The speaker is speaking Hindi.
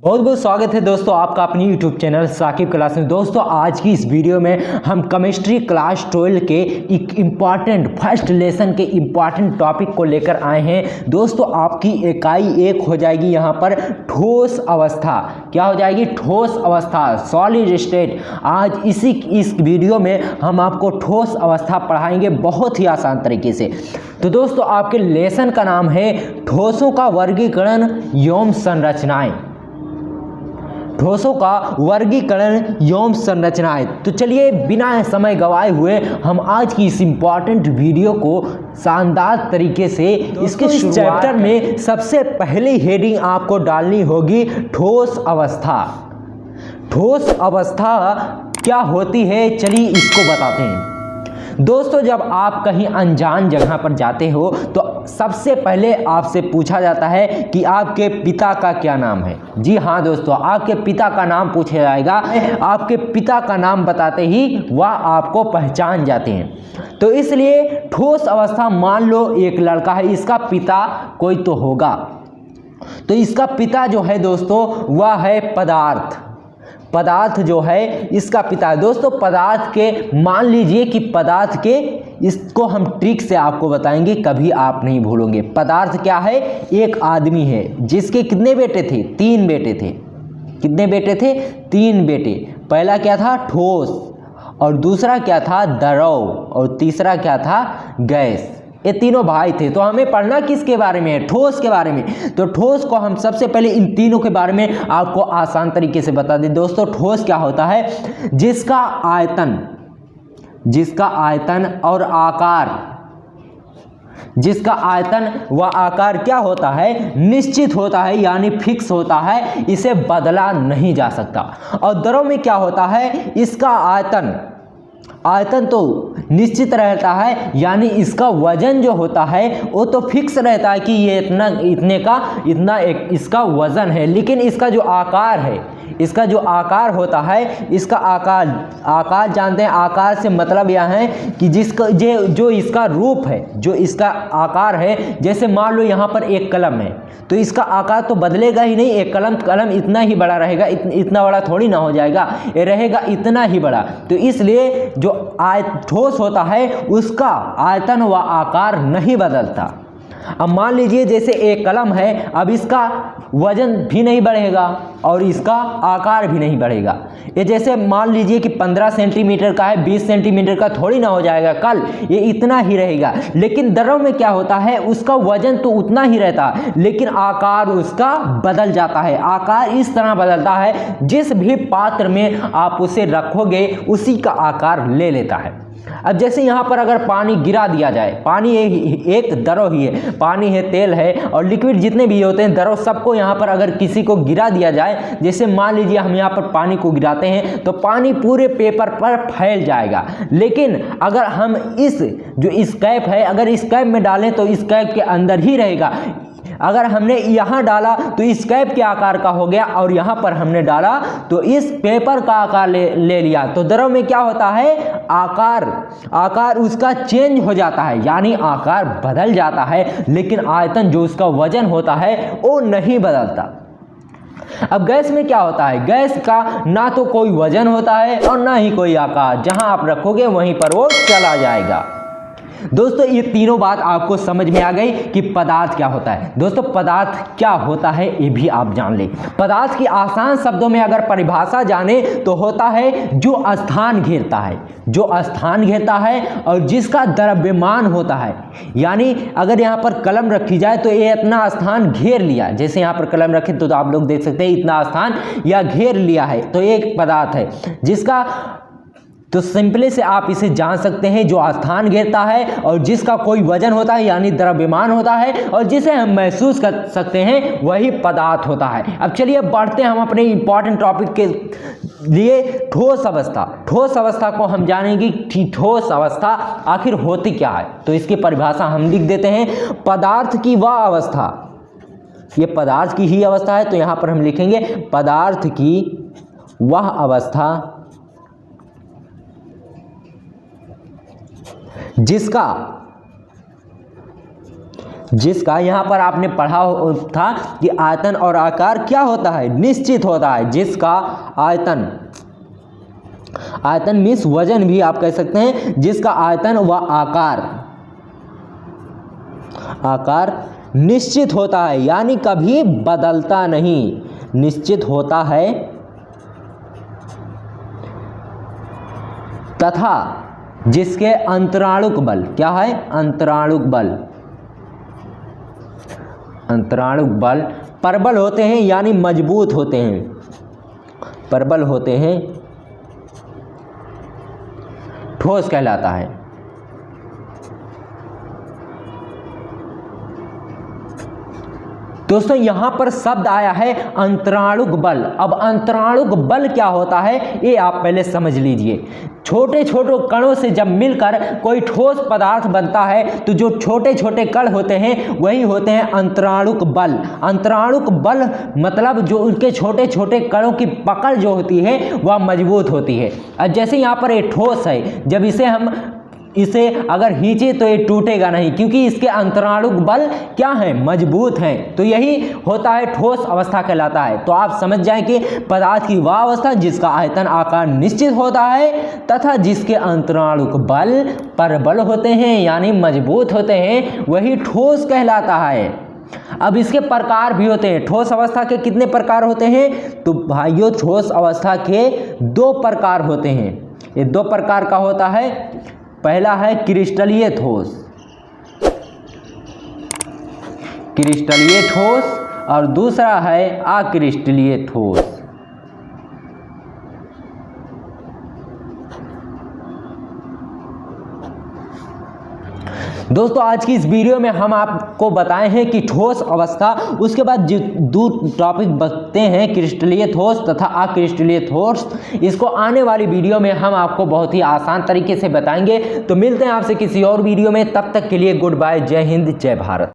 बहुत बहुत स्वागत है दोस्तों आपका अपनी YouTube चैनल साकिब क्लास में। दोस्तों आज की इस वीडियो में हम केमिस्ट्री क्लास 12 के एक इम्पॉर्टेंट फर्स्ट लेसन के इम्पॉर्टेंट टॉपिक को लेकर आए हैं। दोस्तों आपकी इकाई 1 हो जाएगी यहाँ पर ठोस अवस्था। क्या हो जाएगी? ठोस अवस्था, सॉलिड स्टेट। आज इस वीडियो में हम आपको ठोस अवस्था पढ़ाएंगे बहुत ही आसान तरीके से। तो दोस्तों आपके लेसन का नाम है ठोसों का वर्गीकरण एवं संरचनाएं। ठोसों का वर्गीकरण एवं संरचनाएं। तो चलिए बिना समय गवाए हुए हम आज की इस इम्पॉर्टेंट वीडियो को शानदार तरीके से इसके चैप्टर में सबसे पहली हेडिंग आपको डालनी होगी ठोस अवस्था। ठोस अवस्था क्या होती है चलिए इसको बताते हैं। दोस्तों जब आप कहीं अनजान जगह पर जाते हो तो सबसे पहले आपसे पूछा जाता है कि आपके पिता का क्या नाम है। जी हाँ दोस्तों, आपके पिता का नाम पूछा जाएगा। आपके पिता का नाम बताते ही वह आपको पहचान जाते हैं। तो इसलिए ठोस अवस्था, मान लो एक लड़का है, इसका पिता कोई तो होगा। तो इसका पिता जो है दोस्तों वह है पदार्थ। पदार्थ जो है इसका पिता है। दोस्तों पदार्थ के, मान लीजिए कि पदार्थ के, इसको हम ट्रिक से आपको बताएंगे, कभी आप नहीं भूलोगे। पदार्थ क्या है? एक आदमी है जिसके कितने बेटे थे? 3 बेटे थे। कितने बेटे थे? 3 बेटे। पहला क्या था? ठोस, और दूसरा क्या था? द्रव, और तीसरा क्या था? गैस। ये तीनों भाई थे। तो हमें पढ़ना किसके बारे में है? ठोस के बारे में। तो ठोस को हम सबसे पहले इन तीनों के बारे में आपको आसान तरीके से बता दें। दोस्तों ठोस क्या होता है? जिसका आयतन और आकार, जिसका आयतन व आकार क्या होता है? निश्चित होता है, यानी फिक्स होता है, इसे बदला नहीं जा सकता। और द्रव में क्या होता है? इसका आयतन तो निश्चित रहता है, यानी इसका वजन जो होता है वो तो फिक्स रहता है कि ये इतना इसका वजन है। लेकिन इसका जो आकार है, इसका जो आकार होता है, इसका आकार जानते हैं। आकार से मतलब यह है कि जो इसका रूप है, जो इसका आकार है, जैसे मान लो यहाँ पर एक कलम है तो इसका आकार तो बदलेगा ही नहीं। एक कलम इतना ही बड़ा रहेगा, इतना बड़ा थोड़ी ना हो जाएगा, ये रहेगा इतना ही बड़ा। तो इसलिए जो ठोस होता है उसका आयतन व आकार नहीं बदलता। अब मान लीजिए जैसे एक कलम है, अब इसका वजन भी नहीं बढ़ेगा और इसका आकार भी नहीं बढ़ेगा। ये जैसे मान लीजिए कि 15 सेंटीमीटर का है, 20 सेंटीमीटर का थोड़ी ना हो जाएगा कल, ये इतना ही रहेगा। लेकिन द्रव में क्या होता है? उसका वजन तो उतना ही रहता है, लेकिन आकार उसका बदल जाता है। आकार इस तरह बदलता है, जिस भी पात्र में आप उसे रखोगे उसी का आकार ले लेता है। अब जैसे यहाँ पर अगर पानी गिरा दिया जाए, पानी एक द्रव ही है, पानी है, तेल है और लिक्विड जितने भी होते हैं द्रव, सबको यहाँ पर अगर किसी को गिरा दिया जाए, जैसे मान लीजिए हम यहाँ पर पानी को गिराते हैं तो पानी पूरे पेपर पर फैल जाएगा। लेकिन अगर हम जो स्कैप है, अगर इस कैप में डालें तो इस कैप के अंदर ही रहेगा। अगर हमने यहाँ डाला तो इस कैप के आकार का हो गया, और यहाँ पर हमने डाला तो इस पेपर का आकार ले लिया। तो द्रव में क्या होता है? आकार उसका चेंज हो जाता है, यानी आकार बदल जाता है, लेकिन आयतन जो उसका वजन होता है वो नहीं बदलता। अब गैस में क्या होता है? गैस का ना तो कोई वजन होता है और ना ही कोई आकार, जहां आप रखोगे वहीं पर वो चला जाएगा। दोस्तों ये तीनों बात आपको समझ में आ गई कि पदार्थ क्या होता है। दोस्तों पदार्थ क्या होता है ये भी आप जान लें। पदार्थ की आसान शब्दों में अगर परिभाषा जाने तो होता है जो स्थान घेरता है, जो स्थान घेरता है और जिसका द्रव्यमान होता है। यानी अगर यहाँ पर कलम रखी जाए तो ये इतना स्थान घेर लिया, जैसे यहाँ पर कलम रखे तो आप लोग देख सकते हैं इतना स्थान या घेर लिया है, तो एक पदार्थ है जिसका, तो सिंपली से आप इसे जान सकते हैं, जो स्थान घेरता है और जिसका कोई वजन होता है, यानी द्रव्यमान होता है, और जिसे हम महसूस कर सकते हैं, वही पदार्थ होता है। अब चलिए बढ़ते हैं हम अपने इंपॉर्टेंट टॉपिक के लिए, ठोस अवस्था। ठोस अवस्था को हम जानेंगे कि ठोस अवस्था आखिर होती क्या है। तो इसकी परिभाषा हम लिख देते हैं, पदार्थ की वह अवस्था, ये पदार्थ की ही अवस्था है, तो यहाँ पर हम लिखेंगे पदार्थ की वह अवस्था जिसका यहाँ पर आपने पढ़ा था कि आयतन और आकार क्या होता है, निश्चित होता है। जिसका आयतन, आयतन मीन्स वजन भी आप कह सकते हैं, जिसका आयतन व आकार निश्चित होता है यानी कभी बदलता नहीं, निश्चित होता है, तथा जिसके अंतराणुक बल क्या है, अंतराणुक बल प्रबल होते हैं यानी मजबूत होते हैं, प्रबल होते हैं, ठोस कहलाता है। दोस्तों यहां पर शब्द आया है अंतराणुक बल। अब अंतराणुक बल क्या होता है ये आप पहले समझ लीजिए। छोटे छोटे कणों से जब मिलकर कोई ठोस पदार्थ बनता है तो जो छोटे छोटे कण होते हैं वही होते हैं अंतराणुक बल। अंतराणुक बल मतलब जो उनके छोटे छोटे कणों की पकड़ जो होती है वह मजबूत होती है। अब जैसे यहाँ पर ये ठोस है, जब इसे अगर खींचे तो ये टूटेगा नहीं, क्योंकि इसके अंतराणुक बल क्या है, मजबूत हैं। तो यही होता है ठोस अवस्था कहलाता है। तो आप समझ जाएं कि पदार्थ की वह अवस्था जिसका आयतन आकार निश्चित होता है तथा जिसके अंतराणुक बल प्रबल होते हैं यानी मजबूत होते हैं, वही ठोस कहलाता है। अब इसके प्रकार भी होते हैं। ठोस अवस्था के कितने प्रकार होते हैं? तो भाइयों ठोस अवस्था के 2 प्रकार होते हैं। ये 2 प्रकार का होता है। पहला है क्रिस्टलीय ठोस, क्रिस्टलीय ठोस, और दूसरा है अक्रिस्टलीय ठोस। दोस्तों आज की इस वीडियो में हम आपको बताए हैं कि ठोस अवस्था, उसके बाद जो 2 टॉपिक बचते हैं क्रिस्टलीय ठोस तथा अक्रिस्टलीय ठोस, इसको आने वाली वीडियो में हम आपको बहुत ही आसान तरीके से बताएंगे। तो मिलते हैं आपसे किसी और वीडियो में, तब तक के लिए गुड बाय, जय हिंद, जय भारत।